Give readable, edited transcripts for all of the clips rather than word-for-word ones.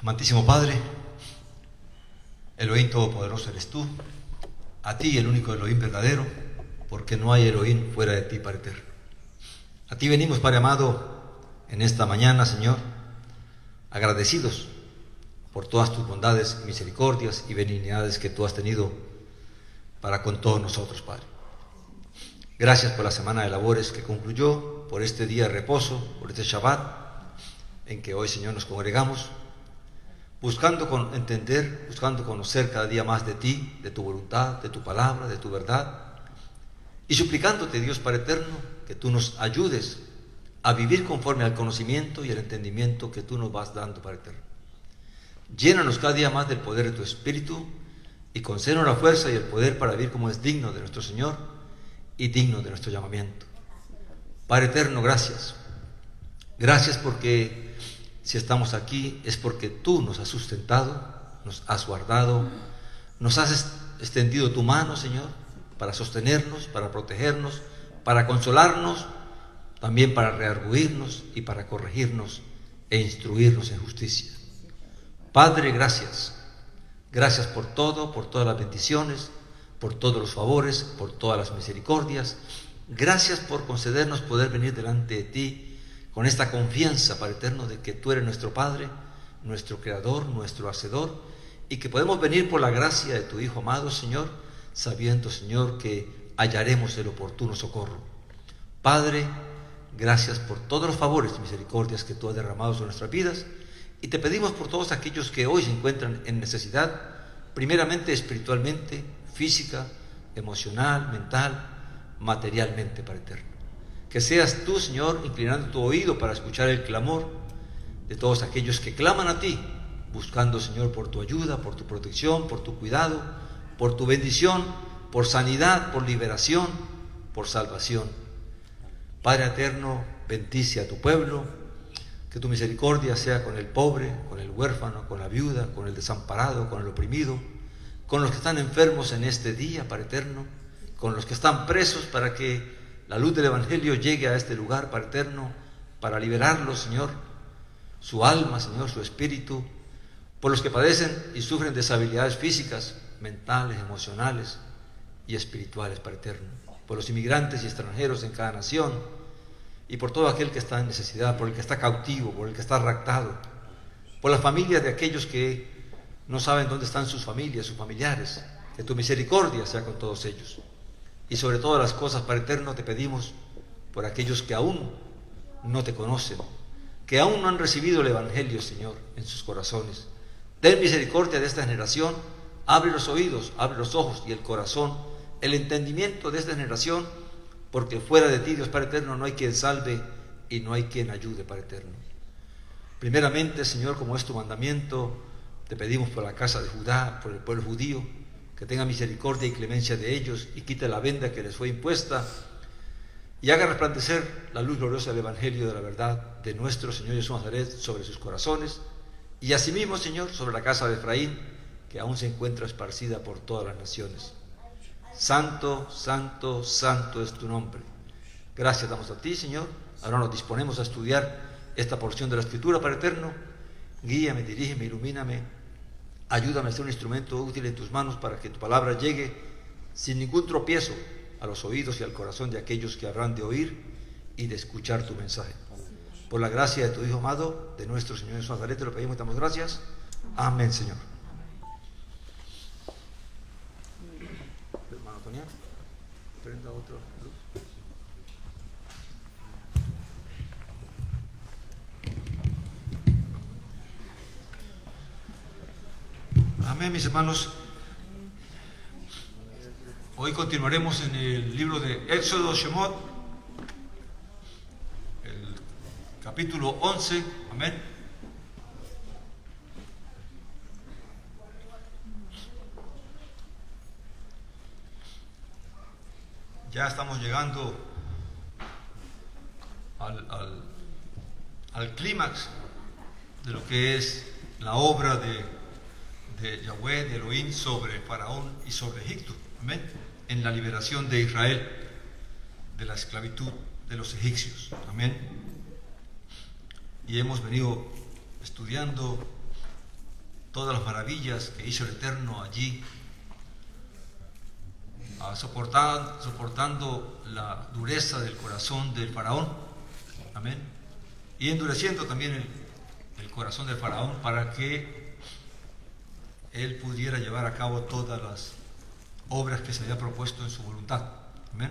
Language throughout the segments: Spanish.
Amantísimo Padre, Elohim Todopoderoso eres tú, a ti el único Elohim verdadero, porque no hay Elohim fuera de ti, Padre eterno. A ti venimos, Padre amado, en esta mañana, Señor, agradecidos por todas tus bondades, misericordias y benignidades que tú has tenido para con todos nosotros, Padre. Gracias por la semana de labores que concluyó, por este día de reposo, por este Shabbat, en que hoy, Señor, nos congregamos, buscando entender, buscando conocer cada día más de ti, de tu voluntad, de tu palabra, de tu verdad, y suplicándote, Dios Padre eterno, que tú nos ayudes a vivir conforme al conocimiento y el entendimiento que tú nos vas dando, Padre eterno. Llénanos cada día más del poder de tu Espíritu y concédenos la fuerza y el poder para vivir como es digno de nuestro Señor y digno de nuestro llamamiento. Padre eterno, gracias. Gracias porque si estamos aquí es porque tú nos has sustentado, nos has guardado, nos has extendido tu mano, Señor, para sostenernos, para protegernos, para consolarnos, también para redarguirnos y para corregirnos e instruirnos en justicia. Padre, gracias. Gracias por todo, por todas las bendiciones, por todos los favores, por todas las misericordias. Gracias por concedernos poder venir delante de ti con esta confianza, Padre eterno, de que tú eres nuestro Padre, nuestro Creador, nuestro Hacedor, y que podemos venir por la gracia de tu Hijo amado, Señor, sabiendo, Señor, que hallaremos el oportuno socorro. Padre, gracias por todos los favores y misericordias que tú has derramado sobre nuestras vidas, y te pedimos por todos aquellos que hoy se encuentran en necesidad, primeramente espiritualmente, física, emocional, mental, materialmente, Padre eterno. Que seas tú, Señor, inclinando tu oído para escuchar el clamor de todos aquellos que claman a ti, buscando, Señor, por tu ayuda, por tu protección, por tu cuidado, por tu bendición, por sanidad, por liberación, por salvación. Padre eterno, bendice a tu pueblo, que tu misericordia sea con el pobre, con el huérfano, con la viuda, con el desamparado, con el oprimido, con los que están enfermos en este día, Padre eterno, con los que están presos, para que la luz del Evangelio llegue a este lugar, Padre eterno, para liberarlos, Señor, su alma, Señor, su espíritu, por los que padecen y sufren deshabilidades físicas, mentales, emocionales y espirituales, Padre eterno, por los inmigrantes y extranjeros en cada nación, y por todo aquel que está en necesidad, por el que está cautivo, por el que está raptado, por las familias de aquellos que no saben dónde están sus familias, sus familiares. Que tu misericordia sea con todos ellos. Y sobre todas las cosas, Padre eterno, te pedimos por aquellos que aún no te conocen, que aún no han recibido el Evangelio, Señor, en sus corazones. Ten misericordia de esta generación, abre los oídos, abre los ojos y el corazón, el entendimiento de esta generación, porque fuera de ti, Dios Padre eterno, no hay quien salve y no hay quien ayude, Padre eterno. Primeramente, Señor, como es tu mandamiento, te pedimos por la casa de Judá, por el pueblo judío, que tenga misericordia y clemencia de ellos y quite la venda que les fue impuesta y haga resplandecer la luz gloriosa del Evangelio de la verdad de nuestro Señor Jesús Nazaret sobre sus corazones y asimismo, Señor, sobre la casa de Efraín, que aún se encuentra esparcida por todas las naciones. Santo, santo, santo es tu nombre. Gracias damos a ti, Señor. Ahora nos disponemos a estudiar esta porción de la Escritura, Padre eterno. Guíame, dirígeme, ilumíname. Ayúdame a ser un instrumento útil en tus manos para que tu palabra llegue sin ningún tropiezo a los oídos y al corazón de aquellos que habrán de oír y de escuchar tu mensaje. Por la gracia de tu Hijo amado, de nuestro Señor Jesús Nazaret, te lo pedimos y damos gracias. Amén, Señor. Hermano Tonián, prenda otra luz. Amén, mis hermanos. Hoy continuaremos en el libro de Éxodo, Shemot, el capítulo 11. Amén. Ya estamos llegando al clímax de lo que es la obra de Yahweh, de Elohim, sobre Faraón y sobre Egipto. Amén. En la liberación de Israel de la esclavitud de los egipcios. Amén. Y hemos venido estudiando todas las maravillas que hizo el Eterno allí, soportando la dureza del corazón del faraón, amén, y endureciendo también el corazón del faraón para que él pudiera llevar a cabo todas las obras que se había propuesto en su voluntad, amén.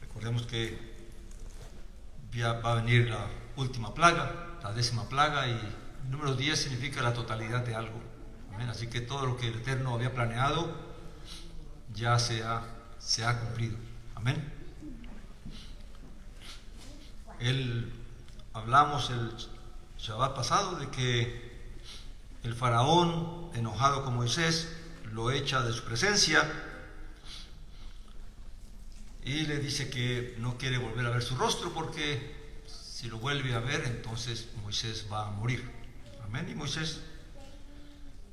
Recordemos que ya va a venir la última plaga, la 10ª plaga, y el número 10 significa la totalidad de algo, amén. Así que todo lo que el Eterno había planeado ya se ha cumplido, amén. Hablamos el Shabbat pasado de que el faraón, enojado con Moisés, lo echa de su presencia y le dice que no quiere volver a ver su rostro, porque si lo vuelve a ver, entonces Moisés va a morir, amén. Y Moisés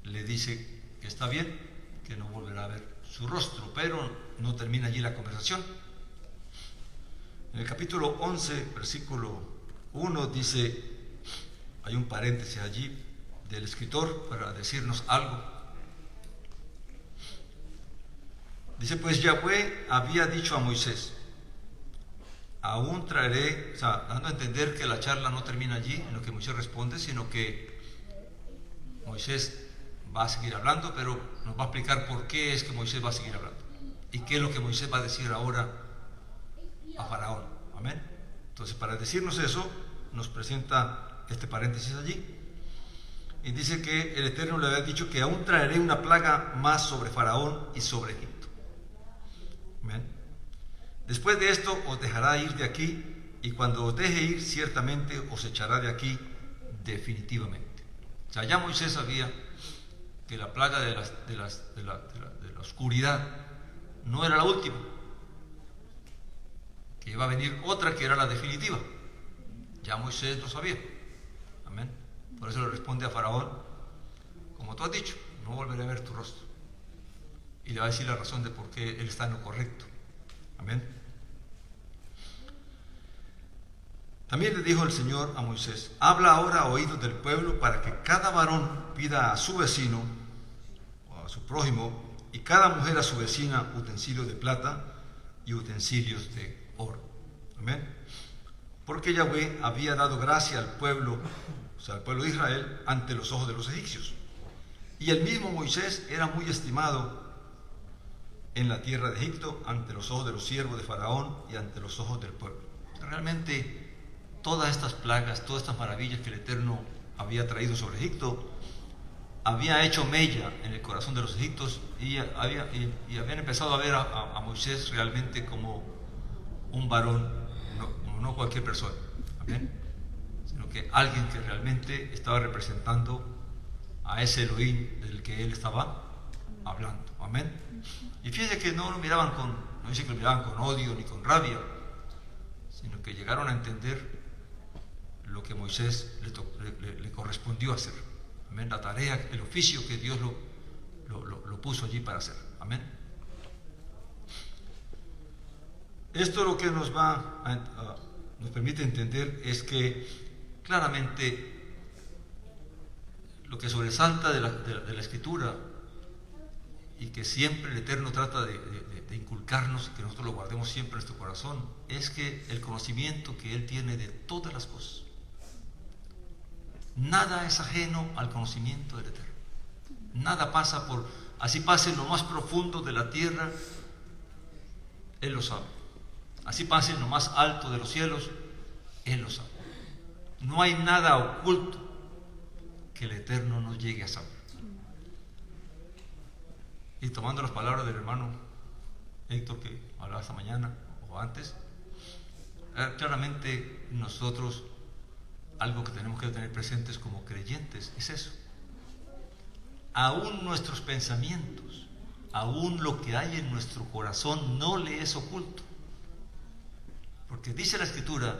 le dice que está bien, que no volverá a ver su rostro, pero no termina allí la conversación. En el capítulo 11, versículo 1 dice, hay un paréntesis allí del escritor para decirnos algo. Dice, pues Yahweh había dicho a Moisés, aún traeré, o sea, dando a entender que la charla no termina allí en lo que Moisés responde, sino que Moisés va a seguir hablando, pero nos va a explicar por qué es que Moisés va a seguir hablando y qué es lo que Moisés va a decir ahora a Faraón, amén. Entonces, para decirnos eso, nos presenta este paréntesis allí y dice que el Eterno le había dicho que aún traeré una plaga más sobre Faraón y sobre Egipto, amén. Después de esto os dejará ir de aquí, y cuando os deje ir, ciertamente os echará de aquí definitivamente. O sea, ya Moisés sabía que la plaga de la oscuridad no era la última, que iba a venir otra que era la definitiva. Ya Moisés lo sabía, amén. Por eso le responde a Faraón, como tú has dicho, no volveré a ver tu rostro, y le va a decir la razón de por qué él está en lo correcto, amén. También le dijo el Señor a Moisés, habla ahora a oídos del pueblo para que cada varón pida a su vecino o a su prójimo, y cada mujer a su vecina, utensilios de plata y utensilios de oro, amén. Porque Yahweh había dado gracia al pueblo, o sea, al pueblo de Israel, ante los ojos de los egipcios, y el mismo Moisés era muy estimado en la tierra de Egipto, ante los ojos de los siervos de Faraón y ante los ojos del pueblo. Realmente todas estas plagas, todas estas maravillas que el Eterno había traído sobre Egipto, había hecho mella en el corazón de los egipcios, y habían empezado a ver a Moisés realmente como un varón, no cualquier persona, ¿amén? Sino que alguien que realmente estaba representando a ese Elohim del que él estaba hablando, amén. Y fíjense que no dice que lo miraban con odio ni con rabia, sino que llegaron a entender lo que Moisés le correspondió hacer, amén. La tarea, el oficio que Dios lo puso allí para hacer, amén. Esto lo que nos permite entender es que claramente lo que sobresalta de la Escritura, y que siempre el Eterno trata de inculcarnos, que nosotros lo guardemos siempre en nuestro corazón, es que el conocimiento que Él tiene de todas las cosas, nada es ajeno al conocimiento del Eterno. Nada pasa así pase en lo más profundo de la tierra, Él lo sabe. Así pase en lo más alto de los cielos, Él lo sabe. No hay nada oculto que el Eterno no llegue a saber. Y tomando las palabras del hermano Héctor que hablaba esta mañana o antes, claramente nosotros, algo que tenemos que tener presentes como creyentes es eso. Aún nuestros pensamientos, aún lo que hay en nuestro corazón no le es oculto, porque dice la Escritura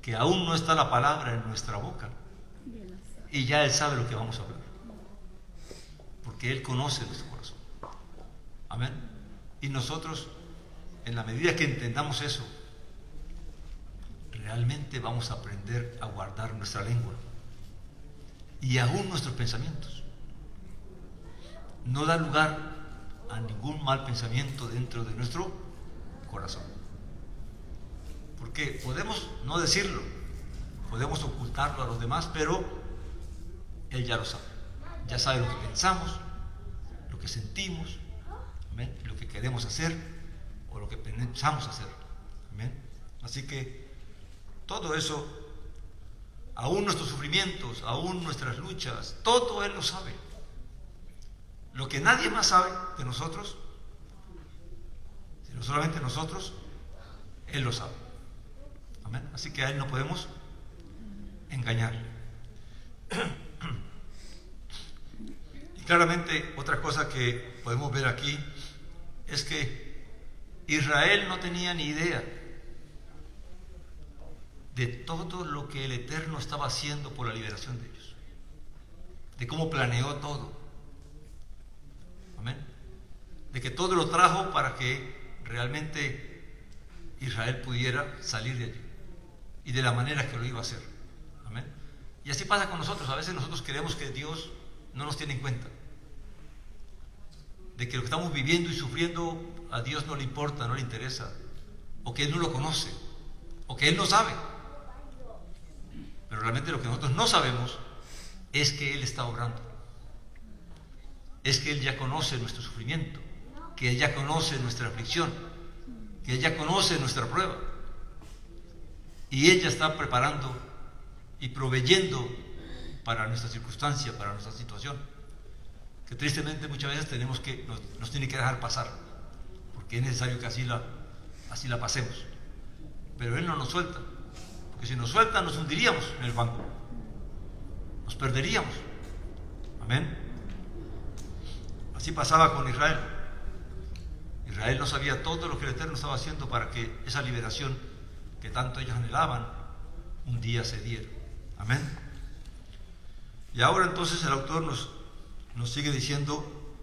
que aún no está la palabra en nuestra boca y ya Él sabe lo que vamos a hablar, porque Él conoce nuestro corazón, amén. Y nosotros, en la medida que entendamos eso, realmente vamos a aprender a guardar nuestra lengua y aún nuestros pensamientos. No da lugar a ningún mal pensamiento dentro de nuestro corazón. Porque podemos no decirlo, podemos ocultarlo a los demás, pero Él ya lo sabe. Ya sabe lo que pensamos, lo que sentimos, ¿amén?, lo que queremos hacer o lo que pensamos hacer. ¿Amén? Así que todo eso, aún nuestros sufrimientos, aún nuestras luchas, todo Él lo sabe. Lo que nadie más sabe de nosotros, sino solamente nosotros, Él lo sabe. Amén. Así que a Él no podemos engañarle. Y claramente otra cosa que podemos ver aquí es que Israel no tenía ni idea de todo lo que el Eterno estaba haciendo por la liberación de ellos, de cómo planeó todo. Amén. De que todo lo trajo para que realmente Israel pudiera salir de allí y de la manera que lo iba a hacer. Amén. Y así pasa con nosotros. A veces nosotros creemos que Dios no nos tiene en cuenta, de que lo que estamos viviendo y sufriendo a Dios no le importa, no le interesa, o que Él no lo conoce, o que Él no sabe. Pero realmente lo que nosotros no sabemos es que Él está obrando, es que Él ya conoce nuestro sufrimiento, que Él ya conoce nuestra aflicción, que Él ya conoce nuestra prueba, y Él ya está preparando y proveyendo para nuestra circunstancia, para nuestra situación, que tristemente muchas veces nos tiene que dejar pasar, porque es necesario que así la pasemos. Pero Él no nos suelta, porque si nos suelta nos hundiríamos en el fango, nos perderíamos. Amén. Así pasaba con Israel. Israel no sabía todo lo que el Eterno estaba haciendo para que esa liberación que tanto ellos anhelaban un día se diera. Amén. Y ahora entonces el autor nos sigue diciendo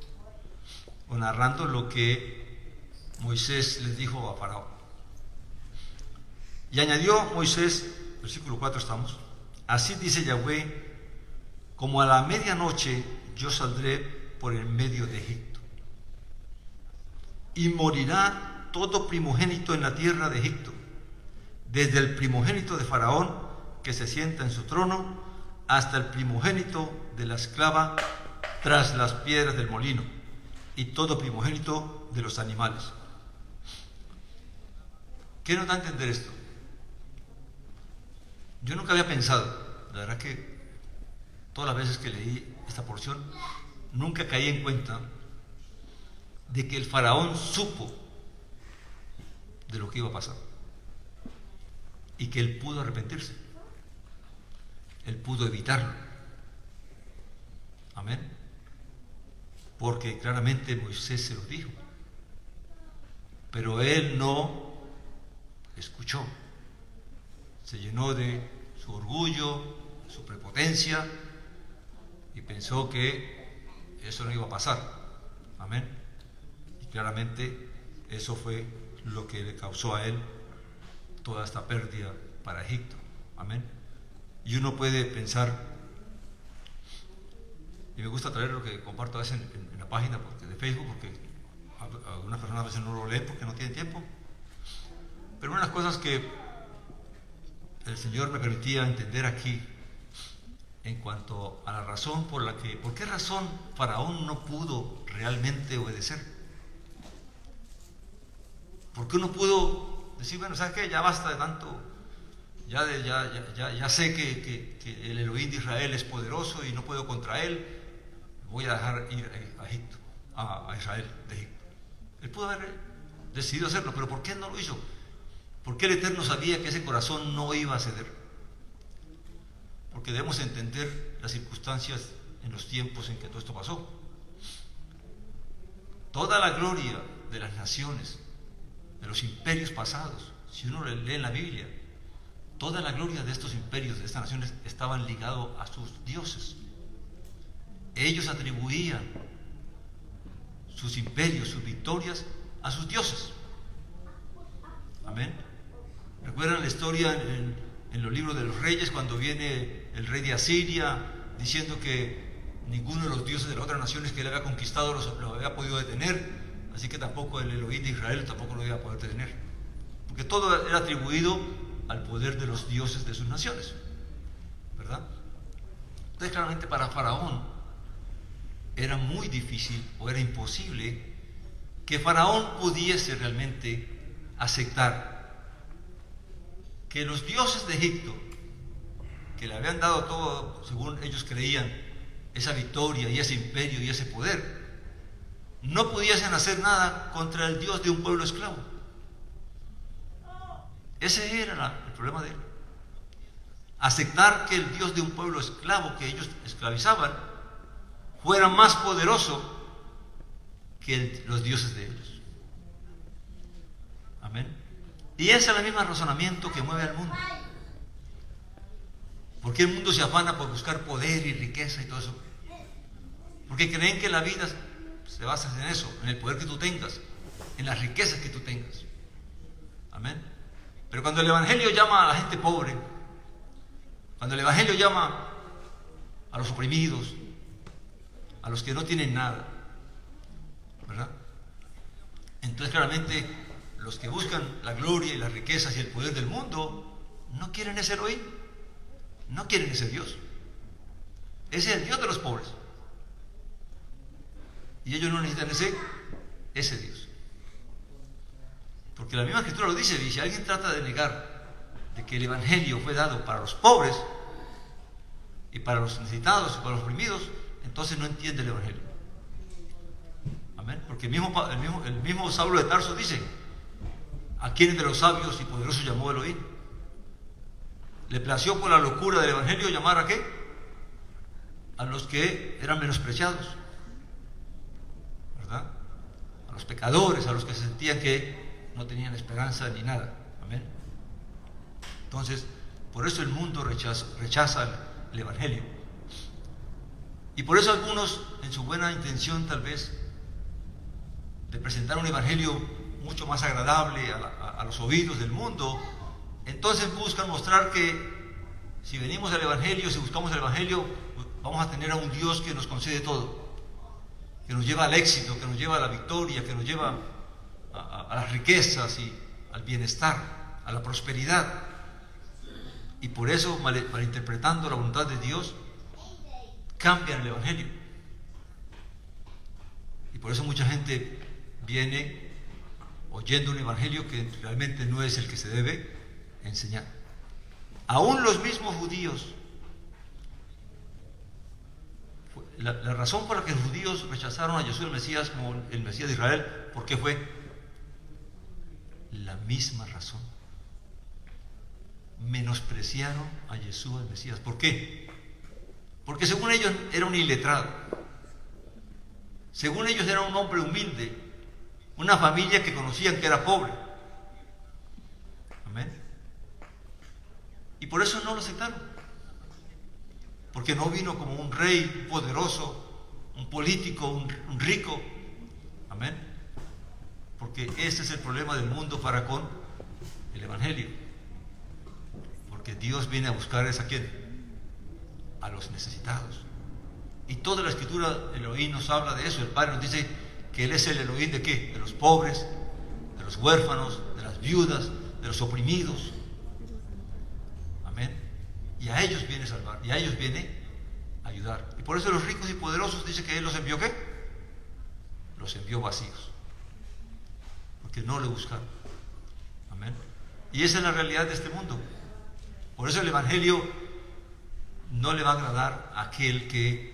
o narrando lo que Moisés les dijo a Faraón. Y añadió Moisés, versículo 4 estamos: así dice Yahweh, como a la medianoche yo saldré por el medio de Egipto, y morirá todo primogénito en la tierra de Egipto, desde el primogénito de Faraón que se sienta en su trono, hasta el primogénito de la esclava tras las piedras del molino, y todo primogénito de los animales. ¿Qué nos da a entender esto? Yo nunca había pensado, la verdad que todas las veces que leí esta porción, nunca caí en cuenta de que el faraón supo de lo que iba a pasar y que él pudo arrepentirse, él pudo evitarlo. Amén. Porque claramente Moisés se lo dijo, pero él no escuchó, se llenó de su orgullo, su prepotencia, y pensó que eso no iba a pasar. Amén. Y claramente eso fue lo que le causó a él toda esta pérdida para Egipto. Amén. Y uno puede pensar, y me gusta traer lo que comparto a veces en la página de Facebook, porque algunas personas a veces no lo leen porque no tienen tiempo, pero una de las cosas que el Señor me permitía entender aquí en cuanto a la razón por qué razón Faraón no pudo realmente obedecer. ¿Por qué no pudo decir, bueno, ¿sabes qué? Ya basta de tanto, ya sé que el Elohim de Israel es poderoso y no puedo contra él, voy a dejar ir a Egipto, a Israel de Egipto. Él pudo haber decidido hacerlo, pero ¿por qué no lo hizo? ¿Por qué el Eterno sabía que ese corazón no iba a ceder? Porque debemos entender las circunstancias en los tiempos en que todo esto pasó. Toda la gloria de las naciones, de los imperios pasados, si uno lee en la Biblia, toda la gloria de estos imperios, de estas naciones, estaban ligados a sus dioses. Ellos atribuían sus imperios, sus victorias, a sus dioses. Amén. ¿Recuerdan la historia en los libros de los reyes, cuando viene el rey de Asiria diciendo que ninguno de los dioses de las otras naciones que él había conquistado lo había podido detener, así que tampoco el Elohim de Israel tampoco lo iba a poder detener, porque todo era atribuido al poder de los dioses de sus naciones, ¿verdad? Entonces claramente para Faraón era muy difícil o era imposible que Faraón pudiese realmente aceptar que los dioses de Egipto, que le habían dado todo, según ellos creían, esa victoria y ese imperio y ese poder, no pudiesen hacer nada contra el Dios de un pueblo esclavo. Ese era el problema de él. Aceptar que el Dios de un pueblo esclavo que ellos esclavizaban fuera más poderoso que los dioses de ellos. Amén. Y ese es el mismo razonamiento que mueve al mundo. ¿Por qué el mundo se afana por buscar poder y riqueza y todo eso? Porque creen que la vida se basa en eso, en el poder que tú tengas, en las riquezas que tú tengas. Amén. Pero cuando el Evangelio llama a la gente pobre, cuando el Evangelio llama a los oprimidos, a los que no tienen nada, ¿verdad? Entonces claramente los que buscan la gloria y las riquezas y el poder del mundo no quieren ese Elohim, no quieren ese Dios. Ese es el Dios de los pobres. Y ellos no necesitan ese Dios. Porque la misma Escritura lo dice, y si alguien trata de negar de que el Evangelio fue dado para los pobres y para los necesitados y para los oprimidos, entonces no entiende el Evangelio. Amén. Porque el mismo Saulo de Tarso dice: ¿a quiénes de los sabios y poderosos llamó Elohim? Le plació por la locura del Evangelio llamar ¿a qué? A los que eran menospreciados, ¿verdad? A los pecadores, a los que se sentían que no tenían esperanza ni nada. Amén. Entonces, por eso el mundo rechaza el Evangelio. Y por eso algunos, en su buena intención tal vez, de presentar un Evangelio mucho más agradable a los oídos del mundo, entonces buscan mostrar que si venimos al Evangelio, si buscamos el Evangelio, vamos a tener a un Dios que nos concede todo, que nos lleva al éxito, que nos lleva a la victoria, que nos lleva a las riquezas y al bienestar, a la prosperidad. Y por eso, malinterpretando la voluntad de Dios, cambian el Evangelio. Y por eso mucha gente viene oyendo un Evangelio que realmente no es el que se debe enseñar. Aún los mismos judíos, la razón por la que los judíos rechazaron a Jesús el Mesías como el Mesías de Israel, ¿por qué fue? La misma razón. Menospreciaron a Jesús el Mesías. ¿Por qué? Porque según ellos era un iletrado, según ellos era un hombre humilde, una familia que conocían que era pobre. Amén. Y por eso no lo aceptaron, porque no vino como un rey poderoso, un político, un rico. Amén. Porque ese es el problema del mundo para con el Evangelio, porque Dios viene a buscar ¿a quién? A los necesitados. Y toda la Escritura, el Elohim nos habla de eso. El Padre nos dice que Él es el Elohim ¿de qué? De los pobres, de los huérfanos, de las viudas, de los oprimidos. Amén. Y a ellos viene a salvar, y a ellos viene a ayudar. Y por eso los ricos y poderosos dice que Él los envió ¿qué? Los envió vacíos, porque no le buscaron. Amén. Y esa es la realidad de este mundo. Por eso el Evangelio no le va a agradar a aquel que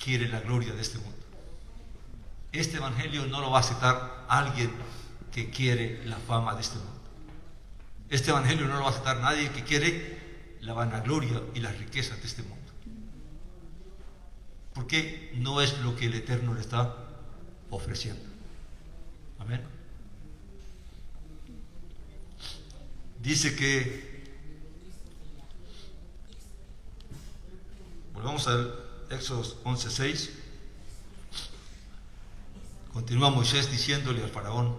quiere la gloria de este mundo. Este Evangelio no lo va a aceptar alguien que quiere la fama de este mundo. Este Evangelio no lo va a aceptar nadie que quiere la vanagloria y las riquezas de este mundo, porque no es lo que el Eterno le está ofreciendo. Amén. Dice que, volvamos al Éxodo 11:6. Continúa Moisés diciéndole al faraón: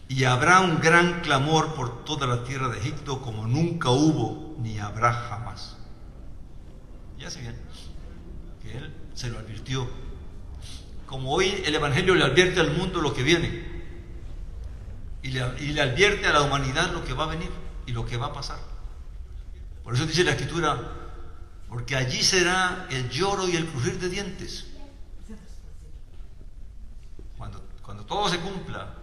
y habrá un gran clamor por toda la tierra de Egipto como nunca hubo ni habrá jamás. Fíjese bien, que Él se lo advirtió. Como hoy el Evangelio le advierte al mundo lo que viene, y le advierte a la humanidad lo que va a venir y lo que va a pasar. Por eso dice la Escritura, porque allí será el lloro y el crujir de dientes. Cuando todo se cumpla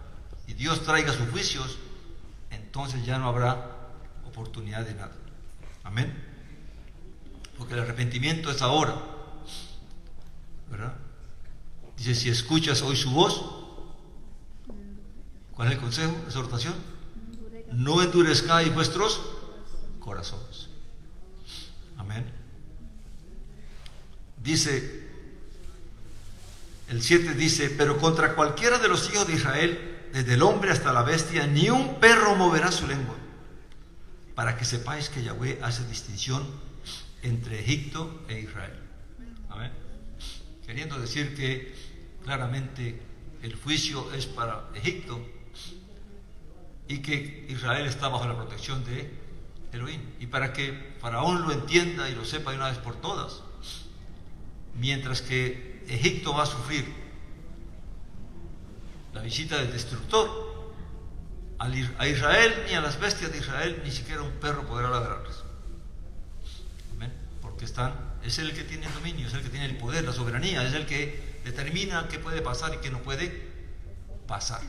y Dios traiga sus juicios, entonces ya no habrá oportunidad de nada. Amén. Porque el arrepentimiento es ahora, ¿verdad? Dice, si escuchas hoy su voz, ¿cuál es el consejo, la exhortación? No endurezcáis vuestros corazones. Amén. Dice, el 7 dice, pero contra cualquiera de los hijos de Israel, desde el hombre hasta la bestia, ni un perro moverá su lengua, para que sepáis que Yahweh hace distinción entre Egipto e Israel. Amén. Queriendo decir que claramente el juicio es para Egipto y que Israel está bajo la protección de Elohim. Y para que Faraón lo entienda y lo sepa de una vez por todas, mientras que Egipto va a sufrir la visita del destructor, a Israel ni a las bestias de Israel ni siquiera un perro podrá ladrarles. Amén. Porque es el que tiene el dominio, es el que tiene el poder, la soberanía, es el que determina qué puede pasar y qué no puede pasar.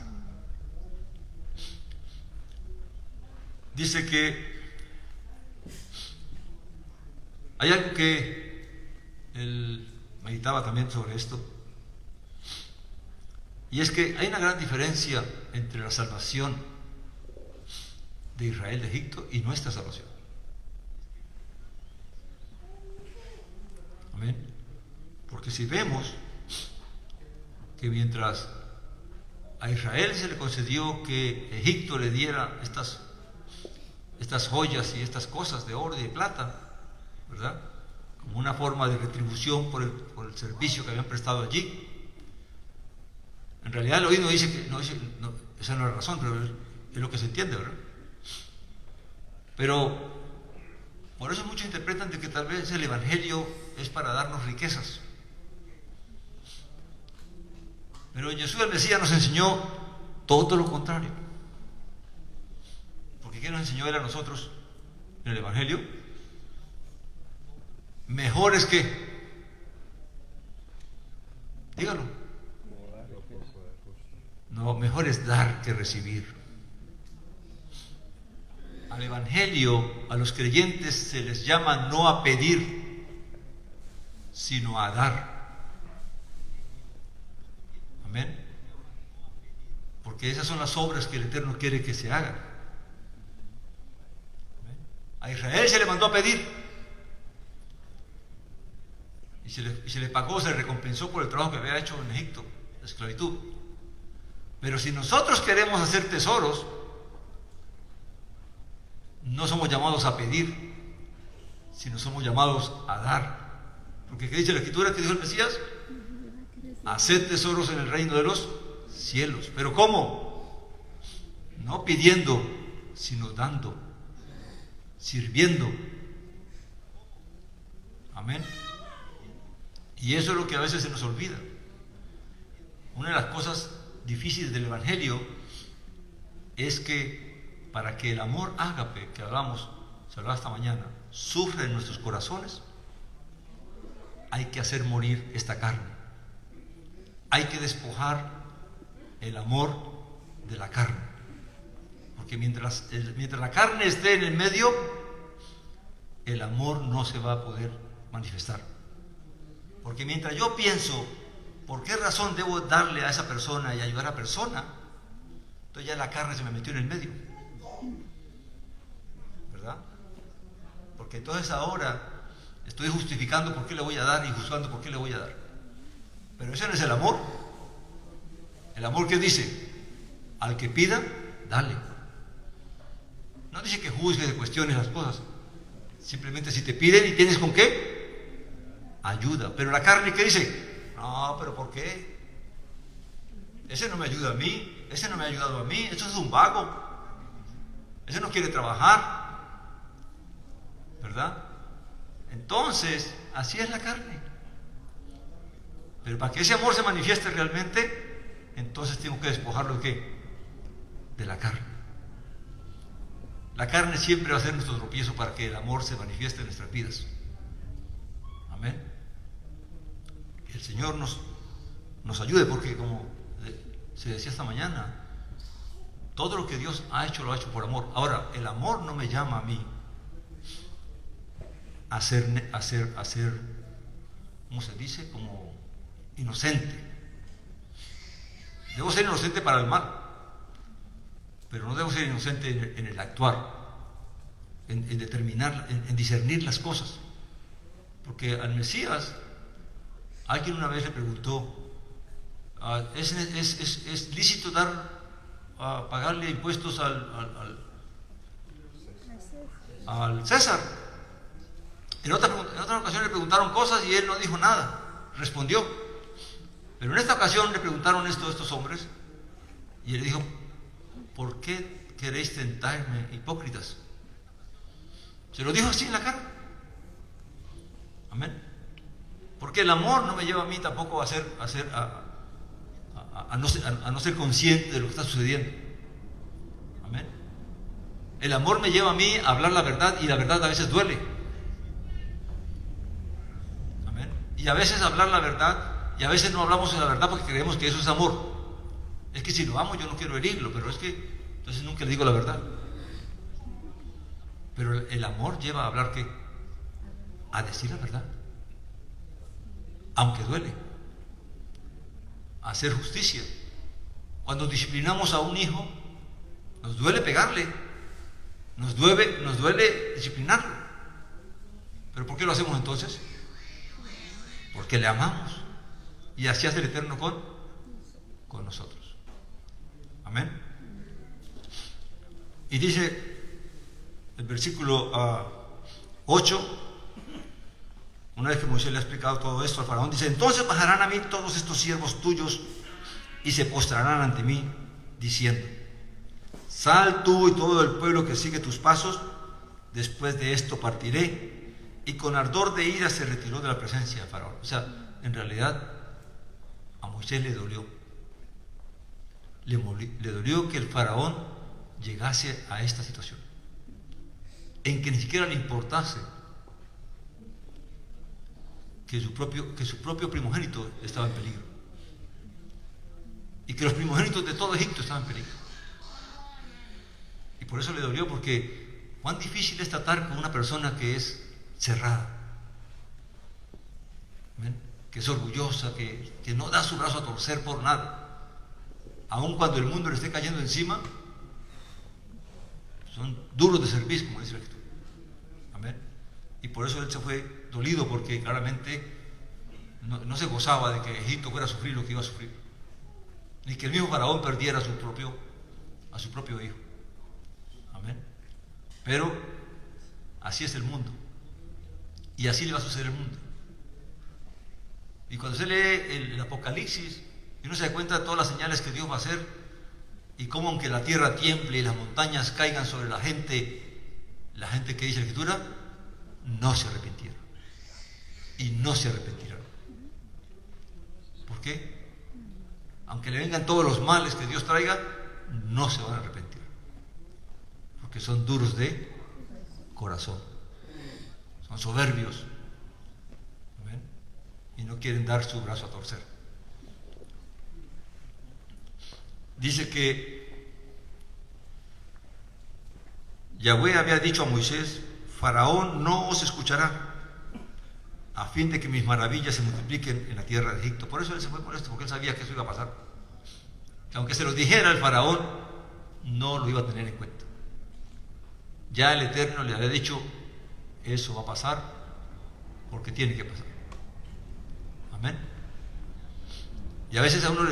Dice que hay algo que él meditaba también sobre esto, y es que hay una gran diferencia entre la salvación de Israel de Egipto y nuestra salvación. Amén. Porque si vemos que mientras a Israel se le concedió que Egipto le diera estas joyas y estas cosas de oro y de plata, ¿verdad?, como una forma de retribución por el servicio que habían prestado allí, en realidad el oído dice que esa no es la razón, pero es lo que se entiende, ¿verdad? Pero por eso muchos interpretan de que tal vez el Evangelio es para darnos riquezas. Pero Jesús el Mesías nos enseñó todo lo contrario. Porque ¿qué nos enseñó Él a nosotros en el Evangelio? Mejor es que, dígalo, no, mejor es dar que recibir. Al Evangelio, a los creyentes se les llama no a pedir, sino a dar. Amén. Porque esas son las obras que el Eterno quiere que se hagan. Amén. A Israel se le mandó a pedir. Y se le pagó, se le recompensó por el trabajo que había hecho en Egipto, la esclavitud. Pero si nosotros queremos hacer tesoros, no somos llamados a pedir, sino somos llamados a dar. Porque ¿qué dice la Escritura? ¿Qué dijo el Mesías? Haced tesoros en el reino de los cielos. ¿Pero cómo? No pidiendo, sino dando, sirviendo. Amén. Y eso es lo que a veces se nos olvida. Una de las cosas difíciles del Evangelio es que para que el amor ágape que se hablaba esta mañana, sufra en nuestros corazones, hay que hacer morir esta carne. Hay que despojar el amor de la carne. Porque mientras la carne esté en el medio, el amor no se va a poder manifestar. Porque mientras yo pienso, ¿por qué razón debo darle a esa persona y ayudar a la persona? Entonces ya la carne se me metió en el medio. ¿Verdad? Porque entonces ahora estoy justificando por qué le voy a dar y juzgando por qué le voy a dar. Pero ese no es el amor. El amor que dice, al que pida, dale. No dice que juzgue de cuestiones las cosas. Simplemente si te piden y tienes con qué, ayuda. Pero la carne, ¿qué dice? No, pero ¿por qué? Ese no me ayuda a mí, ese no me ha ayudado a mí, eso es un vago, ese no quiere trabajar, ¿verdad? Entonces, así es la carne. Pero para que ese amor se manifieste realmente, entonces tengo que despojarlo ¿de qué? De la carne. La carne siempre va a ser nuestro tropiezo para que el amor se manifieste en nuestras vidas. Amén. Que el Señor nos ayude, porque como se decía esta mañana, todo lo que Dios ha hecho, lo ha hecho por amor. Ahora, el amor no me llama a mí a ser, ¿cómo se dice? Como inocente. Debo ser inocente para el mal, pero no debo ser inocente en el actuar, en determinar, en discernir las cosas. Porque al Mesías, alguien una vez le preguntó, ¿es lícito pagarle impuestos al César? En otra ocasión le preguntaron cosas y él no dijo nada, respondió. Pero en esta ocasión le preguntaron esto a estos hombres y él dijo: ¿por qué queréis tentarme, hipócritas? Se lo dijo así en la cara. Amén. Porque el amor no me lleva a mí tampoco a no ser consciente de lo que está sucediendo. Amén. El amor me lleva a mí a hablar la verdad, y la verdad a veces duele. Amén. Y a veces hablar la verdad, y a veces no hablamos de la verdad porque creemos que eso es amor. Es que si lo amo yo no quiero herirlo, pero es que entonces nunca le digo la verdad. Pero el amor lleva a hablar ¿qué? A decir la verdad, aunque duele, a hacer justicia. Cuando disciplinamos a un hijo, nos duele pegarle, nos duele disciplinarlo. ¿Pero por qué lo hacemos entonces? Porque le amamos, y así hace el Eterno con nosotros. Amén. Y dice el versículo 8, una vez que Moisés le ha explicado todo esto al faraón, dice: entonces bajarán a mí todos estos siervos tuyos y se postrarán ante mí, diciendo: sal tú y todo el pueblo que sigue tus pasos, después de esto partiré. Y con ardor de ira se retiró de la presencia del faraón. O sea, en realidad a Moisés le dolió. Le dolió que el faraón llegase a esta situación, en que ni siquiera le importase que su propio primogénito estaba en peligro, y que los primogénitos de todo Egipto estaban en peligro. Y por eso le dolió, porque cuán difícil es tratar con una persona que es cerrada. ¿Ven? Que es orgullosa, que no da su brazo a torcer por nada. Aun cuando el mundo le esté cayendo encima, son duros de servir, como dice la Escritura. Amén. Y por eso él se fue dolido, porque claramente no se gozaba de que Egipto fuera a sufrir lo que iba a sufrir, ni que el mismo faraón perdiera a su propio hijo. Amén. Pero así es el mundo, y así le va a suceder al mundo. Y cuando se lee el Apocalipsis, y uno se da cuenta de todas las señales que Dios va a hacer, y cómo aunque la tierra tiemble y las montañas caigan sobre la gente que dice la Escritura, no se arrepintieron. Y no se arrepentirán. ¿Por qué? Aunque le vengan todos los males que Dios traiga, no se van a arrepentir, porque son duros de corazón, son soberbios. ¿Amén? Y no quieren dar su brazo a torcer. Dice que Yahweh había dicho a Moisés: Faraón no os escuchará, a fin de que mis maravillas se multipliquen en la tierra de Egipto. Por eso él se fue por esto, porque él sabía que eso iba a pasar. Que aunque se lo dijera el faraón, no lo iba a tener en cuenta. Ya el Eterno le había dicho: eso va a pasar porque tiene que pasar. Amén. Y a veces a uno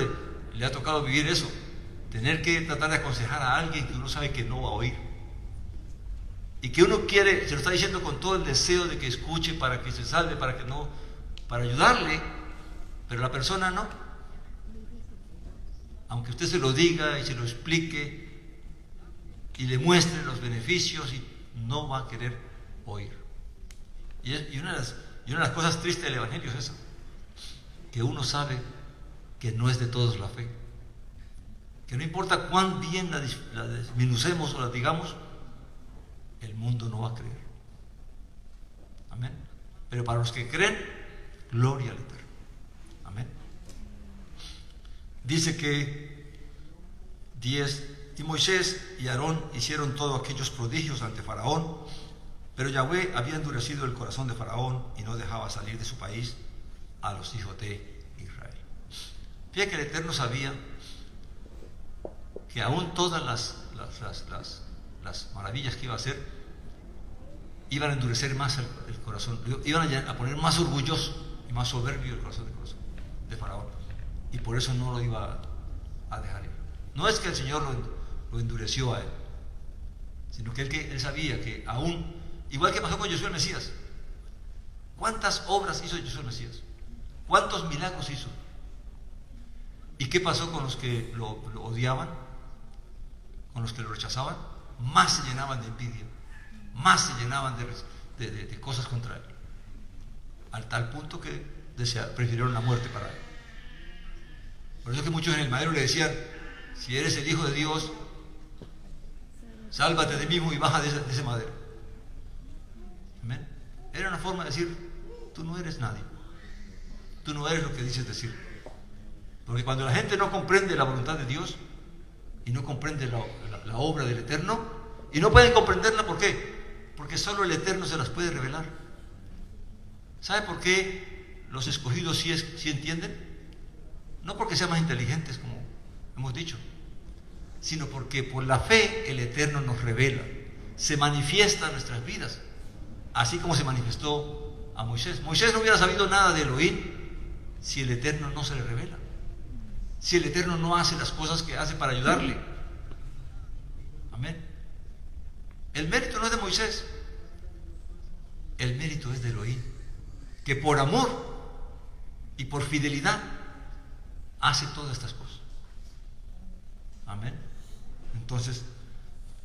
le ha tocado vivir eso, tener que tratar de aconsejar a alguien que uno sabe que no va a oír, y que uno quiere, se lo está diciendo con todo el deseo de que escuche para que se salve, para ayudarle, pero la persona no. Aunque usted se lo diga y se lo explique y le muestre los beneficios, y no va a querer oír. Y una de las cosas tristes del Evangelio es esa, que uno sabe que no es de todos la fe, que no importa cuán bien la disminucemos o la digamos, el mundo no va a creer. Amén. Pero para los que creen, gloria al Eterno. Amén. Dice que 10, y Moisés y Aarón hicieron todos aquellos prodigios ante Faraón, pero Yahweh había endurecido el corazón de Faraón y no dejaba salir de su país a los hijos de Israel. Fíjate que el Eterno sabía que aún todas las maravillas que iba a hacer iban a endurecer más el corazón, iban a poner más orgulloso y más soberbio el corazón de Faraón, y por eso no lo iba a dejar ir. No es que el Señor lo endureció a él, sino que él sabía que aún, igual que pasó con Josué el Mesías, ¿cuántas obras hizo Josué el Mesías? ¿Cuántos milagros hizo? ¿Y qué pasó con los que lo odiaban? Con los que lo rechazaban, más se llenaban de envidia, más se llenaban de cosas contra él, al tal punto que prefirieron la muerte para él. Por eso es que muchos en el madero le decían: si eres el Hijo de Dios, sálvate de mí mismo y baja de ese madero. Amén. Era una forma de decir: tú no eres nadie, tú no eres lo que dices decir. Porque cuando la gente no comprende la voluntad de Dios y no comprende la obra del Eterno, y no pueden comprenderla, ¿por qué? Porque solo el Eterno se las puede revelar. ¿Sabe por qué los escogidos sí entienden? No porque sean más inteligentes, como hemos dicho, sino porque por la fe el Eterno nos revela, se manifiesta en nuestras vidas, así como se manifestó a Moisés. Moisés no hubiera sabido nada de Elohim si el Eterno no se le revela, si el Eterno no hace las cosas que hace para ayudarle. Amén. El mérito no es de Moisés, el mérito es de Elohim, que por amor y por fidelidad hace todas estas cosas. Amén. Entonces,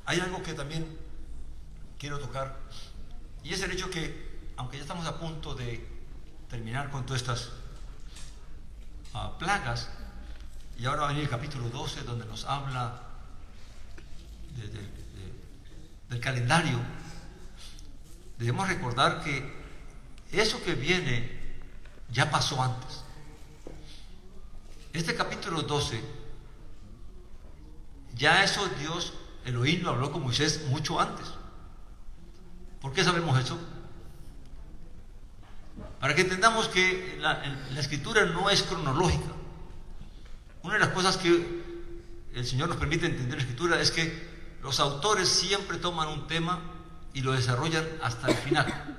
hay algo que también quiero tocar, y es el hecho que, aunque ya estamos a punto de terminar con todas estas plagas, y ahora va a venir el capítulo 12, donde nos habla del calendario, debemos recordar que eso que viene ya pasó antes. Este capítulo 12, ya eso Dios, Elohim, lo habló con Moisés mucho antes. ¿Por qué sabemos eso? Para que entendamos que la escritura no es cronológica. Una de las cosas que el Señor nos permite entender la escritura es que los autores siempre toman un tema y lo desarrollan hasta el final.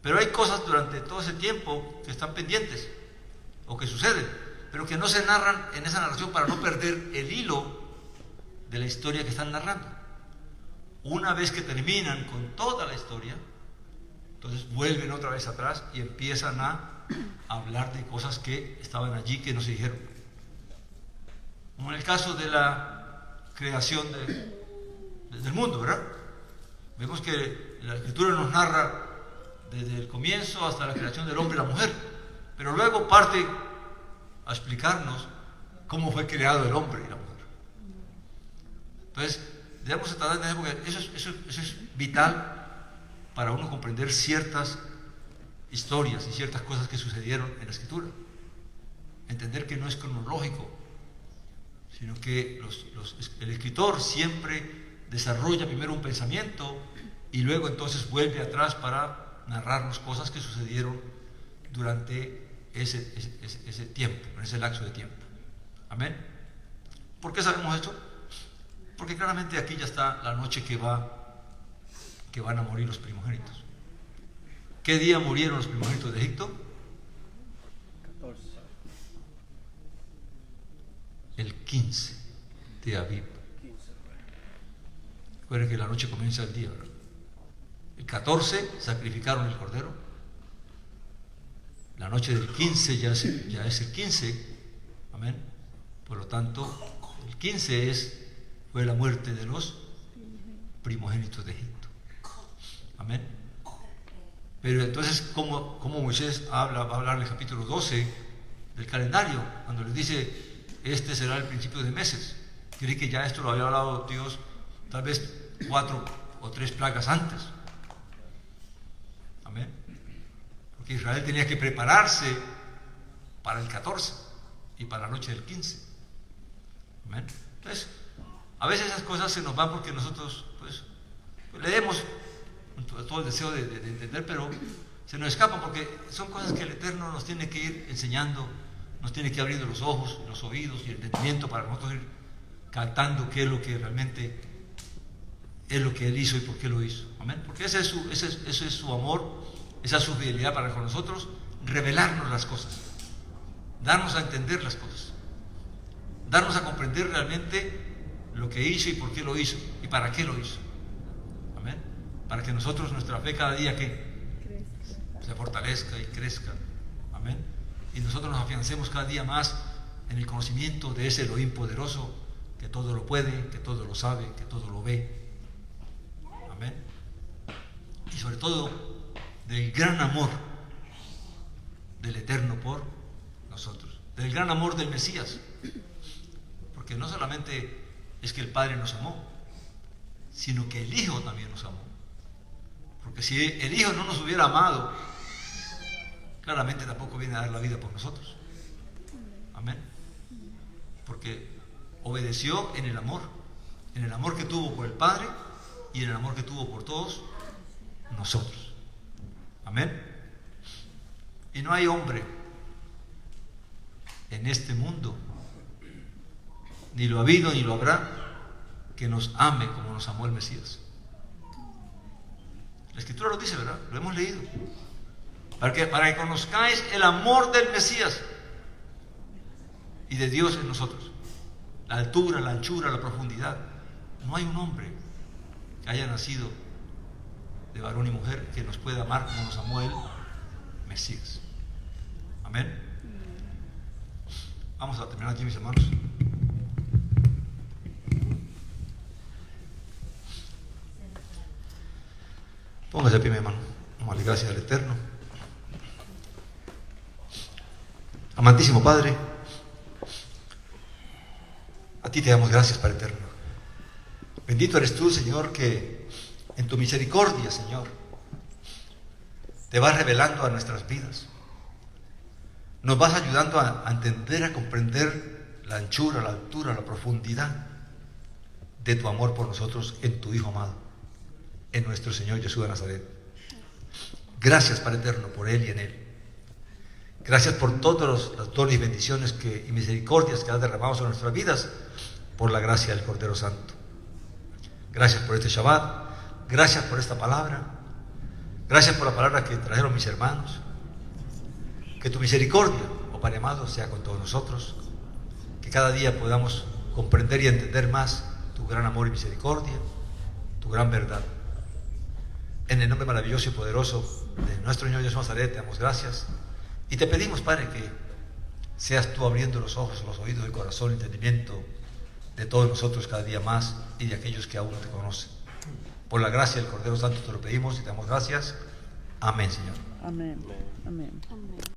Pero hay cosas durante todo ese tiempo que están pendientes o que suceden, pero que no se narran en esa narración para no perder el hilo de la historia que están narrando. Una vez que terminan con toda la historia, entonces vuelven otra vez atrás y empiezan a hablar de cosas que estaban allí que no se dijeron. Como en el caso de la creación del mundo, ¿verdad? Vemos que la escritura nos narra desde el comienzo hasta la creación del hombre y la mujer, pero luego parte a explicarnos cómo fue creado el hombre y la mujer. Entonces, debemos tratar de entender, porque eso es vital para uno comprender ciertas historias y ciertas cosas que sucedieron en la escritura. Entender que no es cronológico, sino que el escritor siempre desarrolla primero un pensamiento y luego entonces vuelve atrás para narrarnos cosas que sucedieron durante ese tiempo, en ese lapso de tiempo. Amén. ¿Por qué sabemos esto? Porque claramente aquí ya está la noche que van a morir los primogénitos. ¿Qué día murieron los primogénitos de Egipto? 14. El 15 de Abib. Recuerden que la noche comienza el día, ¿verdad? El 14 sacrificaron el cordero. La noche del 15 ya es el 15. Amén. Por lo tanto, el 15 fue la muerte de los primogénitos de Egipto. Amén. Pero entonces, ¿cómo Moisés va a hablar en el capítulo 12 del calendario? Cuando les dice, este será el principio de meses. Creí que ya esto lo había hablado Dios tal vez 4 o 3 plagas antes. Amén. Porque Israel tenía que prepararse para el 14 y para la noche del 15. Amén. Entonces, a veces esas cosas se nos van porque nosotros pues leemos todo el deseo de entender, pero se nos escapan porque son cosas que el Eterno nos tiene que ir enseñando, nos tiene que ir abriendo los ojos, los oídos y el entendimiento para nosotros ir captando qué es lo que realmente es lo que Él hizo y por qué lo hizo. Amén. Porque ese es su amor, esa es su fidelidad para con nosotros, revelarnos las cosas, darnos a entender las cosas, darnos a comprender realmente lo que hizo y por qué lo hizo y para qué lo hizo. Amén. Para que nosotros, nuestra fe cada día se fortalezca y crezca. Amén. Y nosotros nos afiancemos cada día más en el conocimiento de ese Elohim poderoso que todo lo puede, que todo lo sabe, que todo lo ve. Amén. Y sobre todo del gran amor del Eterno por nosotros, del gran amor del Mesías, porque no solamente es que el Padre nos amó, sino que el Hijo también nos amó. Porque si el Hijo no nos hubiera amado, claramente tampoco viene a dar la vida por nosotros. Amén. Porque obedeció en el amor que tuvo por el Padre y en el amor que tuvo por todos nosotros. Amén. Y no hay hombre en este mundo, ni lo ha habido ni lo habrá, que nos ame como nos amó el Mesías. La Escritura lo dice, ¿verdad? Lo hemos leído. Para que conozcáis el amor del Mesías y de Dios en nosotros. La altura, la anchura, la profundidad. No hay un hombre que haya nacido de varón y mujer que nos pueda amar como nos amó el Mesías. Amén. Vamos a terminar aquí, mis hermanos. Póngase a pie, mi hermano. Vamos a darle gracias al Eterno. Amantísimo Padre, a ti te damos gracias, Padre Eterno. Bendito eres tú, Señor, que en tu misericordia, Señor, te vas revelando a nuestras vidas. Nos vas ayudando a entender, a comprender la anchura, la altura, la profundidad de tu amor por nosotros en tu Hijo amado, en nuestro Señor Jesús de Nazaret. Gracias, Padre Eterno, por Él y en Él. Gracias por todos los dones y bendiciones y misericordias que has derramado sobre nuestras vidas por la gracia del Cordero Santo. Gracias por este Shabbat, gracias por esta palabra, gracias por la palabra que trajeron mis hermanos. Que tu misericordia, oh Padre amado, sea con todos nosotros, que cada día podamos comprender y entender más tu gran amor y misericordia, tu gran verdad. En el nombre maravilloso y poderoso de nuestro Señor Jesús de Nazaret, te damos gracias y te pedimos, Padre, que seas tú abriendo los ojos, los oídos, el corazón, el entendimiento de todos nosotros cada día más y de aquellos que aún no te conocen. Por la gracia del Cordero Santo te lo pedimos y te damos gracias. Amén, Señor. Amén. Amén.